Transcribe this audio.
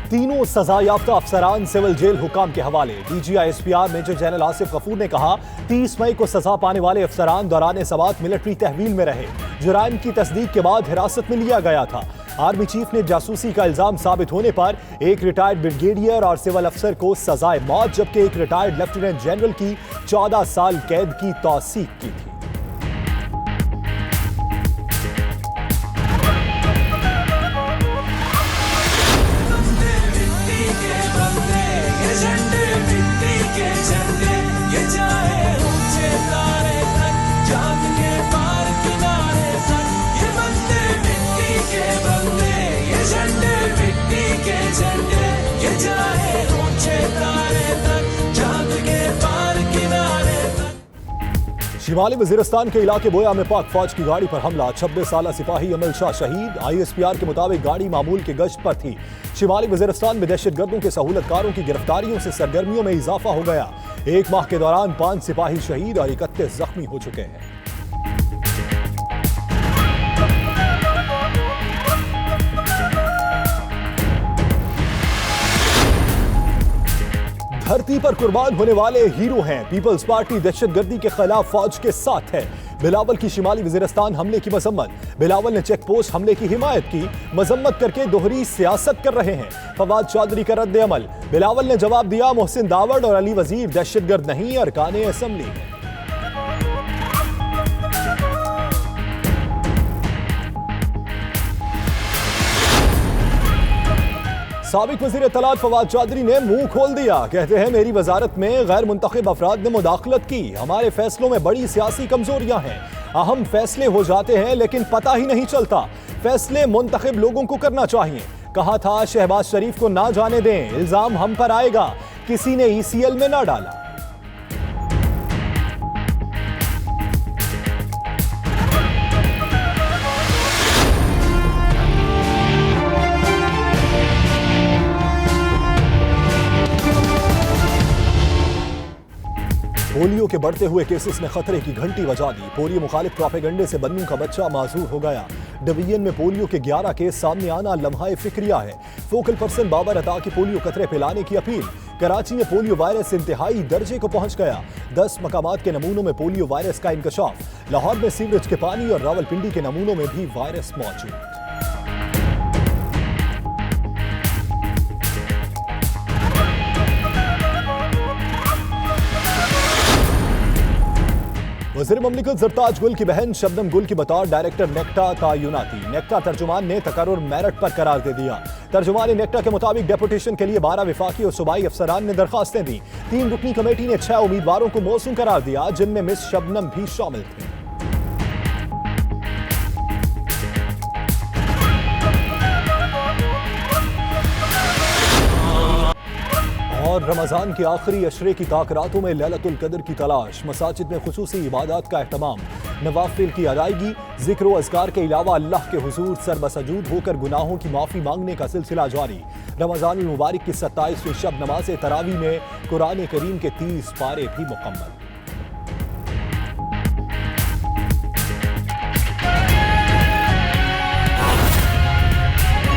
तीनों सजा याफ्ता अफसरान सिविल जेल हुकाम के हवाले। DGISPR major general Asif Ghafoor ने कहा, 30 मई को सजा पाने वाले अफसरान दौरान समात मिलिट्री तहवील में रहे। जुराइम की तस्दीक के बाद हिरासत में लिया गया था। आर्मी चीफ ने जासूसी का इल्जाम साबित होने पर एक रिटायर्ड ब्रिगेडियर और सिविल अफसर को सजाए मौत, जबकि एक रिटायर्ड लेफ्टिनेंट जनरल की 14 साल कैद की तौसीक की थी। शिमाली वजीरिस्तान के इलाके बोया में पाक फौज की गाड़ी पर हमला, 26 साला सिपाही अमल शाह शहीद। ISPR के मुताबिक गाड़ी मामूल के गश्त पर थी। शिमाली वजीरिस्तान में दहशतगर्दों के सहूलतकारों की गिरफ्तारियों से सरगर्मियों में इजाफा हो गया। एक माह के दौरान 5 सिपाही शहीद और 31 जख्मी हो चुके हैं। धरती पर कुर्बान होने वाले हीरो हैं। पीपल्स पार्टी दहशतगर्दी के खिलाफ फौज के साथ है। बिलावल की शिमाली वजीरिस्तान हमले की मजम्मत। बिलावल ने चेक पोस्ट हमले की हिमायत की, मजम्मत करके दोहरी सियासत कर रहे हैं। फवाद चौधरी का रद्द अमल। बिलावल ने जवाब दिया, मोहसिन दावड़ और अली वजीर दहशतगर्द नहीं, अरकान असम्बली है। साबिक वज़ीर इत्तलात फवाद चौधरी ने मुंह खोल दिया। कहते हैं, मेरी वजारत में गैर मुंतखब अफराद ने मुदाखलत की। हमारे फैसलों में बड़ी सियासी कमजोरियां हैं। अहम फैसले हो जाते हैं लेकिन पता ही नहीं चलता। फैसले मुंतखब लोगों को करना चाहिए। कहा था शहबाज शरीफ को ना जाने दें, इल्जाम हम पर आएगा। किसी ने ECL में ना डाला। पोलियो के बढ़ते हुए केसेस ने खतरे की घंटी बजा दी। पोलियो मुखालिफ प्रोपेगेंडे से बन्नू का बच्चा माजूर हो गया। डिवीजन में पोलियो के 11 केस सामने आना लम्हा फिक्रिया है। फोकल पर्सन बाबर अता की पोलियो कतरे पिलाने की अपील। कराची में पोलियो वायरस इंतहाई दर्जे को पहुंच गया। 10 मकामात के नमूनों में पोलियो वायरस का इंकशाफ। लाहौर में सीवरेज के पानी और रावलपिंडी के नमूनों में भी वायरस मौजूद। वज़ीर ममलिकत ज़रताज गुल की बहन शबनम गुल की बतौर डायरेक्टर नेक्टा तायुनाती। नेक्टा तर्जुमान ने तकर्रुर मेरिट पर करार दे दिया। तर्जुमान नेक्टा के मुताबिक डेपुटेशन के लिए 12 विफाकी और सूबाई अफसरान ने दरखास्तें दी। 3 रुकनी कमेटी ने 6 उम्मीदवारों को मौसूम करार दिया, जिनमें मिस शबनम भी शामिल थी। और रमजान के आखिरी अशरे की ताकरातों में लैलतुल कदर की तलाश। मसाजिद में खुसूसी इबादत का एहतमाम, नवाफिल की अदायगी, जिक्र व अज़कार के अलावा अल्लाह के हुजूर सरबसजूद होकर गुनाहों की माफ़ी मांगने का सिलसिला जारी। रमजान मुबारक की 27वीं शब नमाज तरावी में कुरान करीम के 30 पारे भी मुकम्मल।